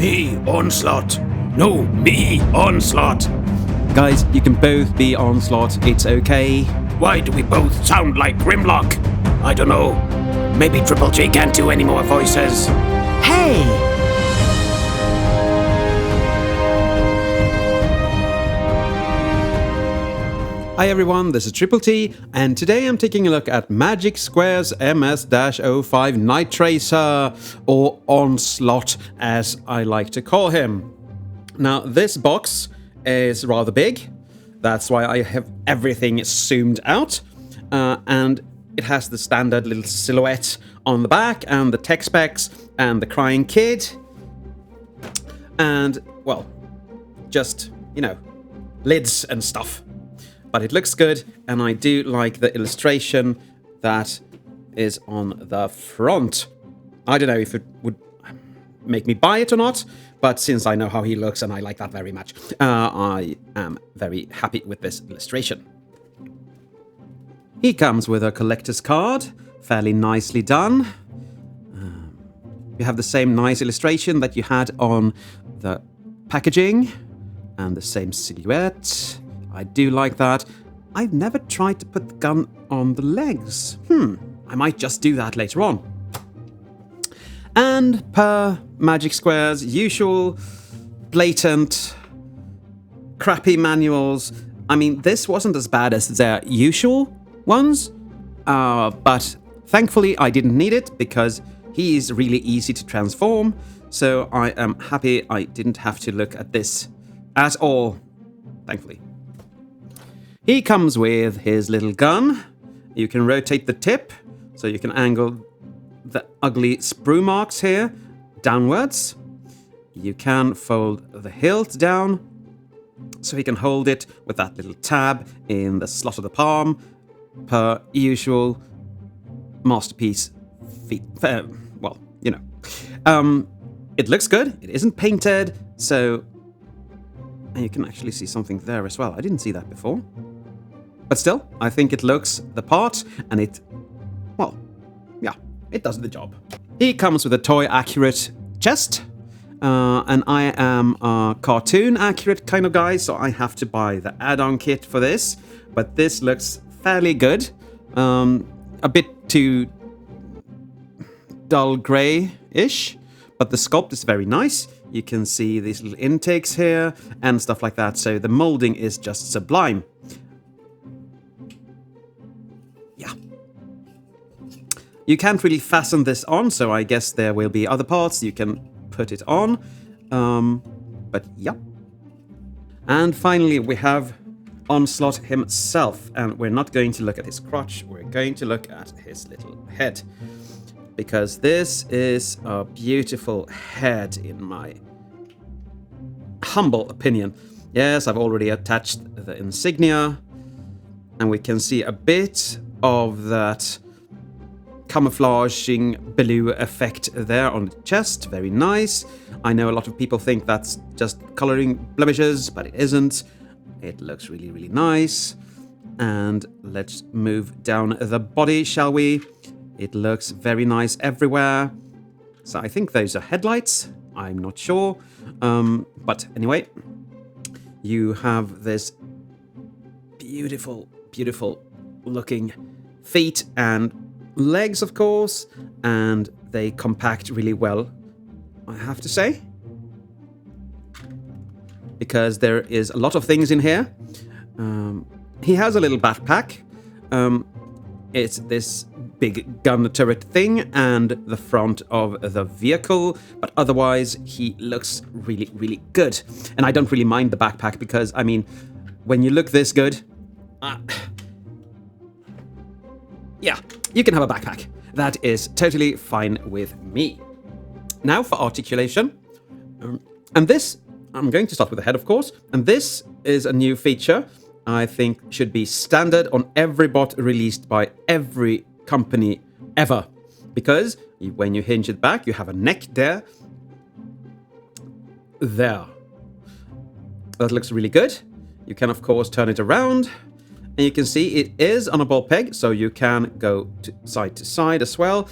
Me, Onslaught. No, me, Onslaught. Guys, you can both be Onslaught, it's okay. Why do we both sound like Grimlock? I don't know. Maybe Triple J can't do any more voices. Hey! Hi everyone, this is Triple T, and today I'm taking a look at Magic Square's MS-05 Night Tracer, or Onslaught as I like to call him. Now this box is rather big, that's why I have everything zoomed out, and it has the standard little silhouette on the back, and the tech specs, and the crying kid, and, well, just, you know, lids and stuff. But it looks good, and I do like the illustration that is on the front. I don't know if it would make me buy it or not, but since I know how he looks and I like that very much, I am very happy with this illustration. He comes with a collector's card, fairly nicely done. You have the same nice illustration that you had on the packaging, and the same silhouette. I do like that. I've never tried to put the gun on the legs. I might just do that later on. And per Magic Square's usual blatant, crappy manuals, I mean, this wasn't as bad as their usual ones, but thankfully I didn't need it because he is really easy to transform, so I am happy I didn't have to look at this at all, thankfully. He comes with his little gun. You can rotate the tip, so you can angle the ugly sprue marks here downwards. You can fold the hilt down, so he can hold it with that little tab in the slot of the palm, per usual masterpiece feat. Well, you know. It looks good. It isn't painted, so... And you can actually see something there as well. I didn't see that before. But still, I think it looks the part, and it, well, yeah, it does the job. He comes with a toy-accurate chest, and I am a cartoon-accurate kind of guy, so I have to buy the add-on kit for this. But this looks fairly good. A bit too dull grey-ish, but the sculpt is very nice. You can see these little intakes here and stuff like that, so the molding is just sublime. Yeah. You can't really fasten this on, so I guess there will be other parts you can put it on. But yeah. And finally, we have Onslaught himself, and we're not going to look at his crotch, we're going to look at his little head. Because this is a beautiful head, in my humble opinion. Yes, I've already attached the insignia, and we can see a bit of that camouflaging blue effect there on the chest. Very nice. I know a lot of people think that's just coloring blemishes, but it isn't. It looks really, really nice. And let's move down the body, shall we? It looks very nice everywhere. So I think those are headlights. I'm not sure. But anyway, you have this beautiful, beautiful looking feet and legs, of course. And they compact really well, I have to say. Because there is a lot of things in here. He has a little backpack. It's this big gun turret thing and the front of the vehicle, but otherwise he looks really, really good. And I don't really mind the backpack because, I mean, when you look this good, yeah, you can have a backpack. That is totally fine with me. Now for articulation. And this, I'm going to start with the head, of course, and this is a new feature I think should be standard on every bot released by every company ever. Because when you hinge it back, you have a neck there. There. That looks really good. You can, of course, turn it around. And you can see it is on a ball peg, so you can go to side as well.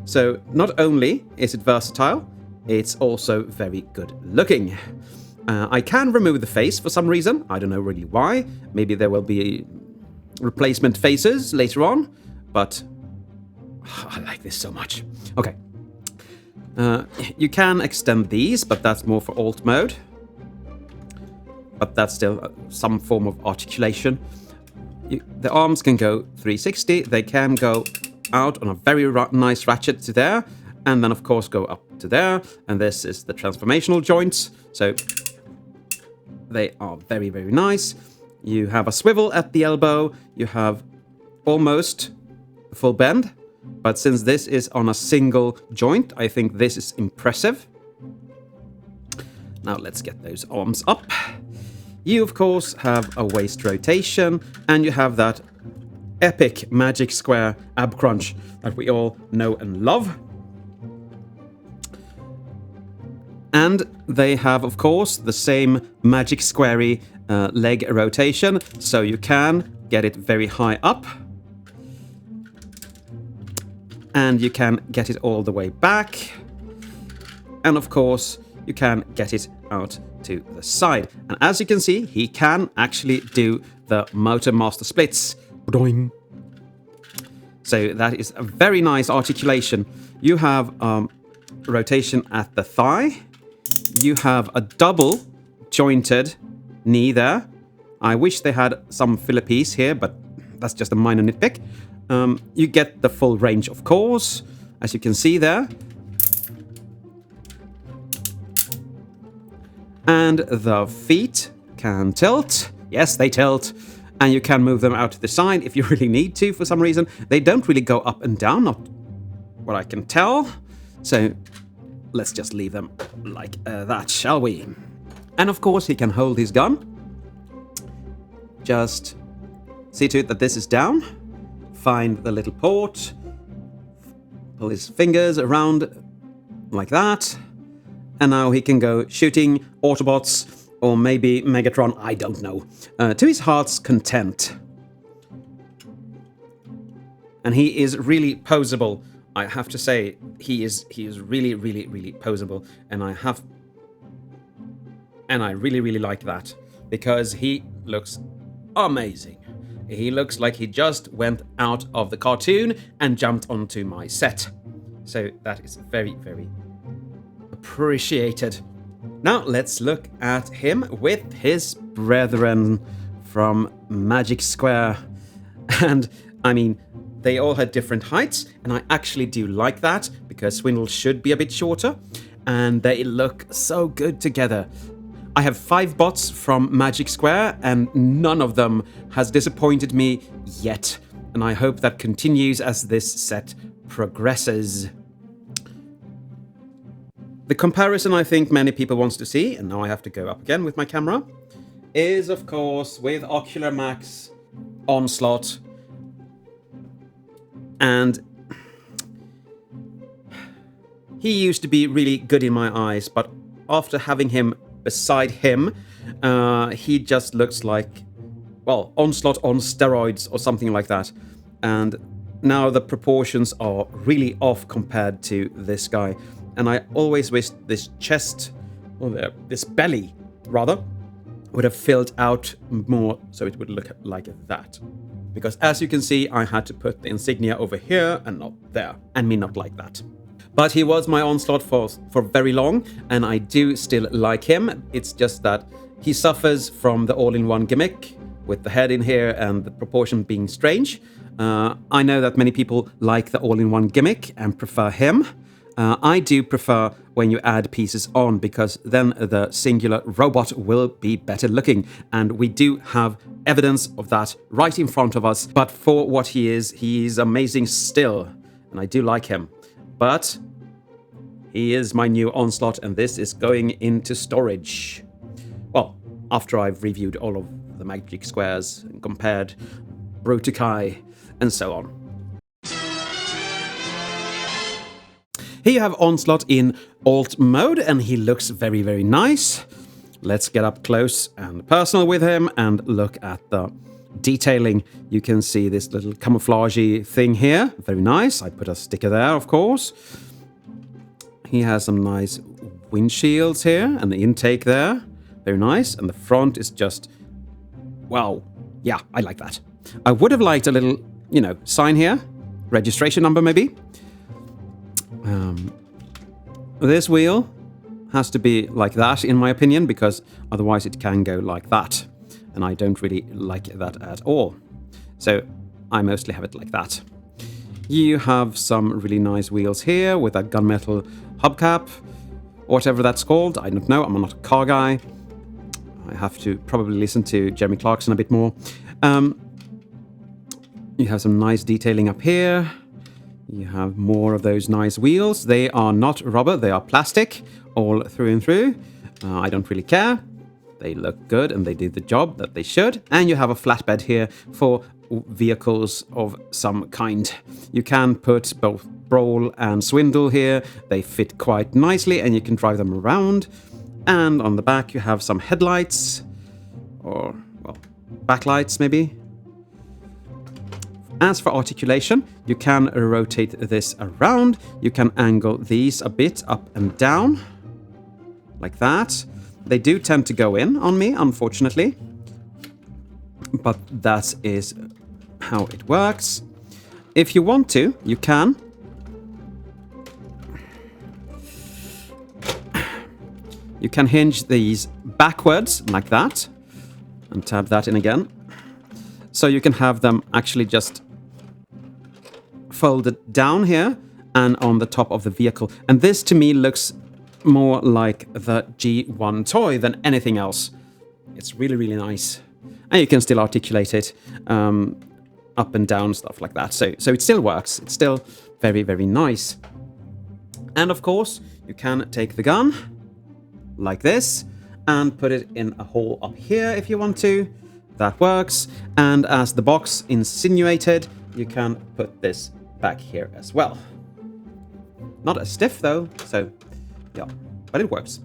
So not only is it versatile, it's also very good looking. I can remove the face for some reason. I don't know really why. Maybe there will be replacement faces later on, but I like this so much. Okay. You can extend these, but that's more for alt mode. But that's still some form of articulation. The arms can go 360. They can go out on a very nice ratchet to there, and then of course go up to there. And this is the transformational joints. So they are very, very nice. You have a swivel at the elbow. You have almost a full bend. But since this is on a single joint, I think this is impressive. Now let's get those arms up. You, of course, have a waist rotation, and you have that epic magic square ab crunch that we all know and love. And they have, of course, the same magic squarey leg rotation, so you can get it very high up. And you can get it all the way back. And of course, you can get it out to the side. And as you can see, he can actually do the motor master splits. Boing. So that is a very nice articulation. You have rotation at the thigh. You have a double jointed knee there. I wish they had some filler piece here, but that's just a minor nitpick. You get the full range, of course, as you can see there. And the feet can tilt. Yes, they tilt. And you can move them out to the side if you really need to for some reason. They don't really go up and down, not what I can tell. So let's just leave them like that, shall we? And of course, he can hold his gun. Just see to it that this is down. Find the little port, pull his fingers around like that, and now he can go shooting Autobots or maybe Megatron, I don't know, to his heart's content. And he is really poseable. I have to say, he is really, really, really poseable, and I really, really like that because he looks amazing. He looks like he just went out of the cartoon and jumped onto my set. So that is very, very appreciated. Now let's look at him with his brethren from Magic Square. And I mean, they all had different heights, and I actually do like that because Swindle should be a bit shorter, and they look so good together. I have 5 bots from Magic Square, and none of them has disappointed me yet. And I hope that continues as this set progresses. The comparison I think many people want to see, and now I have to go up again with my camera, is of course with Ocular Max Onslaught. And he used to be really good in my eyes, but after having him beside him, he just looks like, well, Onslaught on steroids or something like that. And now the proportions are really off compared to this guy. And I always wish this chest, or this belly, rather, would have filled out more so it would look like that. Because as you can see, I had to put the insignia over here and not there, and me not like that. But he was my Onslaught for very long, and I do still like him. It's just that he suffers from the all-in-one gimmick, with the head in here and the proportion being strange. I know that many people like the all-in-one gimmick and prefer him. I do prefer when you add pieces on, because then the singular robot will be better looking. And we do have evidence of that right in front of us. But for what he is amazing still. And I do like him. But he is my new Onslaught, and this is going into storage. Well, after I've reviewed all of the Magic Squares and compared Bruticai and so on. Here you have Onslaught in alt mode, and he looks very, very nice. Let's get up close and personal with him and look at the detailing. You can see this little camouflagey thing here. Very nice. I put a sticker there, of course. He has some nice windshields here and the intake there. Very nice. And the front is just, well, yeah, I like that. I would have liked a little, sign here. Registration number, maybe. This wheel has to be like that, in my opinion, because otherwise it can go like that. And I don't really like that at all. So I mostly have it like that. You have some really nice wheels here with a gunmetal hubcap, whatever that's called. I don't know. I'm not a car guy. I have to probably listen to Jeremy Clarkson a bit more. You have some nice detailing up here. You have more of those nice wheels. They are not rubber, they are plastic, all through and through. I don't really care. They look good and they do the job that they should. And you have a flatbed here for vehicles of some kind. You can put both Brawl and Swindle here. They fit quite nicely and you can drive them around. And on the back you have some headlights, or, well, backlights maybe. As for articulation, you can rotate this around. You can angle these a bit up and down, like that. They do tend to go in on me, unfortunately. But that is how it works. If you want to, you can. You can hinge these backwards, like that. And tab that in again. So you can have them actually just folded down here and on the top of the vehicle. And this to me looks more like the G1 toy than anything else. It's really, really nice. And you can still articulate it up and down, stuff like that. So it still works. It's still very, very nice. And of course, you can take the gun like this and put it in a hole up here if you want to. That works. And as the box insinuated, you can put this back here as well. Not as stiff though, so yeah, but it works.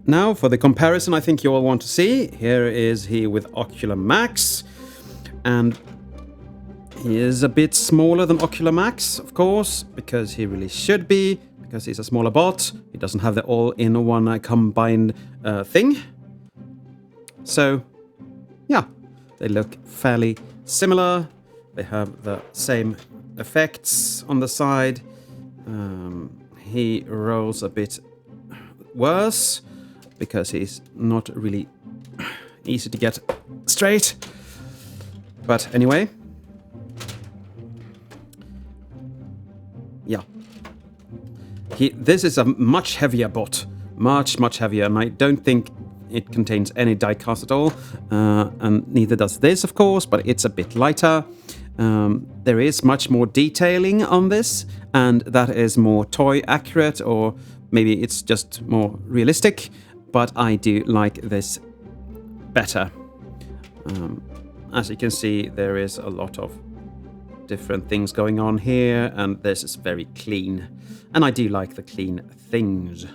Now for the comparison I think you all want to see. Here is he with Ocular Max, and he is a bit smaller than Ocular Max, of course, because he really should be, because he's a smaller bot. He doesn't have the all-in-one combined thing. So, yeah, they look fairly similar. They have the same effects on the side. He rolls a bit worse because he's not really easy to get straight. But anyway, yeah. This is a much heavier bot. Much heavier, and I don't think it contains any die-cast at all. And neither does this, of course, but it's a bit lighter. There is much more detailing on this, and that is more toy accurate, or maybe it's just more realistic, but I do like this better. As you can see, there is a lot of different things going on here, and this is very clean. And I do like the clean things.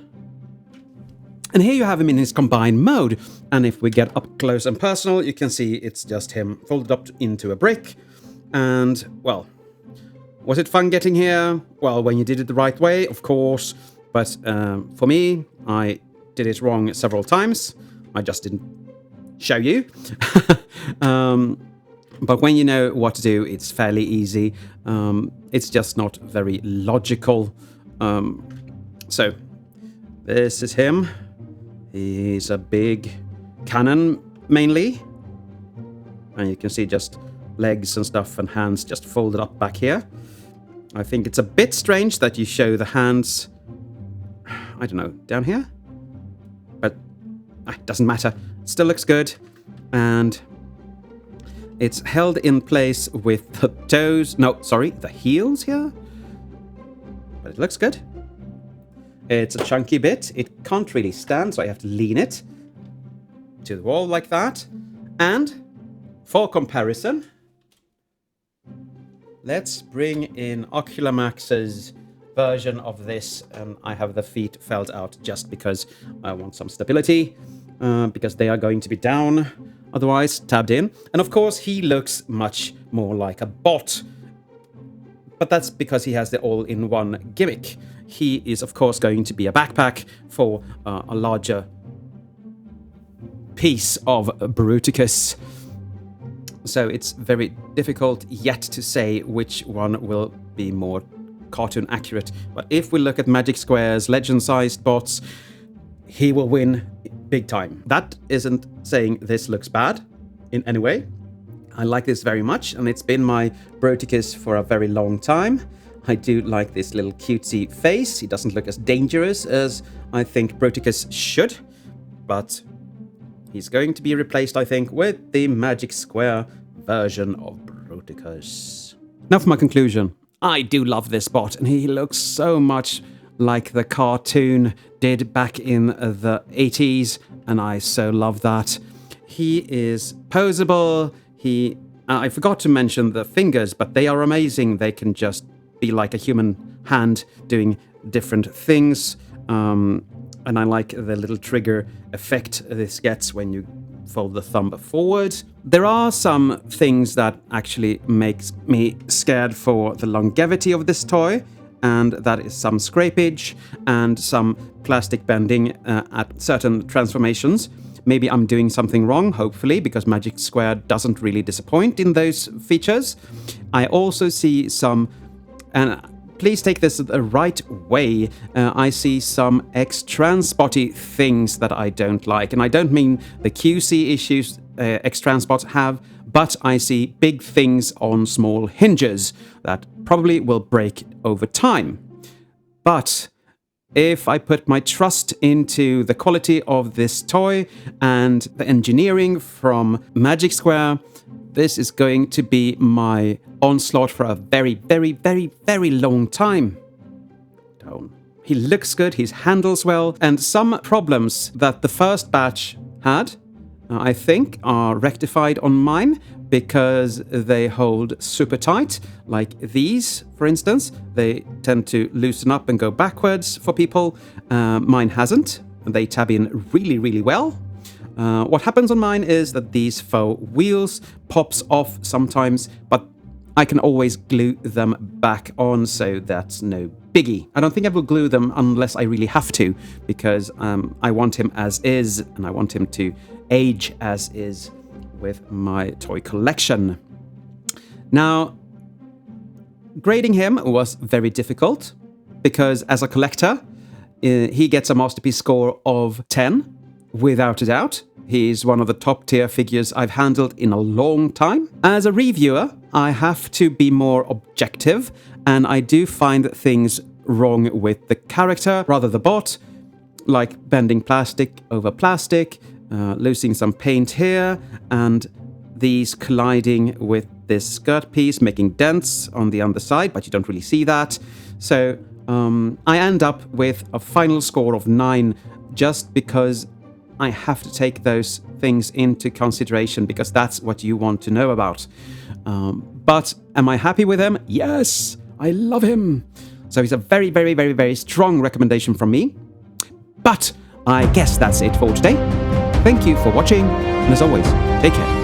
And here you have him in his combined mode. And if we get up close and personal, you can see it's just him folded up into a brick. And, well, was it fun getting here? Well, when you did it the right way, of course. But for me, I did it wrong several times. I just didn't show you. But when you know what to do, it's fairly easy. It's just not very logical. So, this is him. He's a big cannon, mainly. And you can see just legs and stuff and hands just folded up back here. I think it's a bit strange that you show the hands, I don't know, down here? But it doesn't matter. It still looks good. And it's held in place with the toes. No, sorry, the heels here. But it looks good. It's a chunky bit. It can't really stand, so I have to lean it to the wall like that. And for comparison, let's bring in Ocular Max's version of this. And I have the feet felt out just because I want some stability, because they are going to be down, otherwise tabbed in. And of course, he looks much more like a bot. But that's because he has the all-in-one gimmick. He is, of course, going to be a backpack for a larger piece of Bruticus. So it's very difficult yet to say which one will be more cartoon accurate. But if we look at Magic Square's legend-sized bots, he will win big time. That isn't saying this looks bad in any way. I like this very much, and it's been my Bruticus for a very long time. I do like this little cutesy face. He doesn't look as dangerous as I think Bruticus should, but he's going to be replaced, I think, with the Magic Square version of Bruticus. Now for my conclusion. I do love this bot, and he looks so much like the cartoon did back in the 80s, and I so love that. He is posable. I forgot to mention the fingers, but they are amazing. They can just be like a human hand doing different things. And I like the little trigger effect this gets when you fold the thumb forward. There are some things that actually makes me scared for the longevity of this toy, and that is some scrapage and some plastic bending at certain transformations. Maybe I'm doing something wrong, hopefully, because Magic Square doesn't really disappoint in those features. I also see some, and please take this the right way, I see some X-Transpotty things that I don't like. And I don't mean the QC issues X-Transpots have, but I see big things on small hinges that probably will break over time. But if I put my trust into the quality of this toy and the engineering from Magic Square, this is going to be my Onslaught for a very, very, very, very long time. He looks good, he handles well, and some problems that the first batch had, I think, are rectified on mine because they hold super tight, like these, for instance. They tend to loosen up and go backwards for people. Mine hasn't. They tab in really, really well. What happens on mine is that these faux wheels pops off sometimes, but I can always glue them back on, so that's no biggie. I don't think I will glue them unless I really have to, because I want him as is, and I want him to age as is with my toy collection. Now, grading him was very difficult, because as a collector, he gets a masterpiece score of 10, without a doubt. He's one of the top tier figures I've handled in a long time. As a reviewer, I have to be more objective, and I do find things wrong with the character, rather the bot, like bending plastic over plastic, losing some paint here, and these colliding with this skirt piece, making dents on the underside, but you don't really see that. So I end up with a final score of 9, just because I have to take those things into consideration, because that's what you want to know about. But am I happy with him? Yes, I love him. So he's a very, very, very, very strong recommendation from me. But I guess that's it for today. Thank you for watching, and as always, take care.